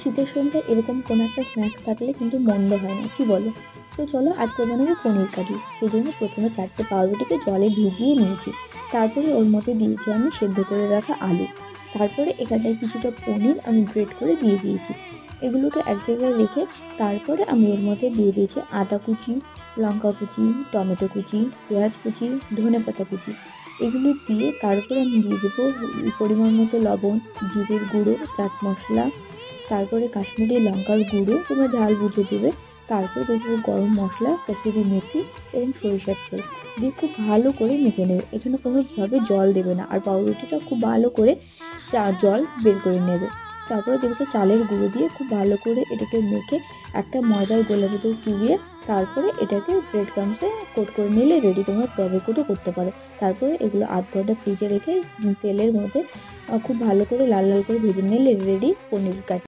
শীতের সন্ধ্যায় এরকম কোনো একটা স্ন্যাক্স থাকলে কিন্তু মন্দ হয় না, কি বলো? তো চলো আজকে বানাবো পনির কারি। সেই জন্য প্রথমে 4টে পাউরুটিকে জলে ভিজিয়ে নিয়েছি। তারপরে ওর মধ্যে দিয়েছি আমি সেদ্ধ করে রাখা আলু। তারপরে এখানটায় কিছুটা পনির আমি গ্রেট করে দিয়ে দিয়েছি। এগুলোকে এক জায়গায় রেখে তারপরে আমি এর মধ্যে দিয়ে দিয়েছি আদা কুচি, লঙ্কা কুচি, টমেটো কুচি, পেঁয়াজ কুচি, ধনেপাতা কুচি। এগুলো দিয়ে তারপরে আমি দিয়ে দেবো পরিমাণ মতো লবণ, জিরের গুঁড়ো, চাট মশলা, তারপরে কাশ্মীরি লঙ্কার গুঁড়ো, তোমরা ঝাল বুঝে দেবে। তারপর দিয়ে দেবো গরম মশলা, কসুরি মেথি এবং সরিষার তেল দিয়ে খুব ভালো করে মেখে নেবে। এখানে কোনোভাবে জল দেবে না, আর পাউরুটিটা খুব ভালো করে জল বের করে নেবে। তারপরে দেখবে চালের গুঁড়ো দিয়ে খুব ভালো করে এটাকে মেখে একটা ময়দার গোলার ভিতরে চুবিয়ে তারপরে এটাকে ব্রেড ক্রামসে কোট করে নিলে রেডি। তোমরা টবে কোটও করতে পারো। তারপরে এগুলো আধ ঘন্টা ফ্রিজে রেখে তেলের মধ্যে খুব ভালো করে লাল লাল করে ভেজে নিলে রেডি পনির কারি।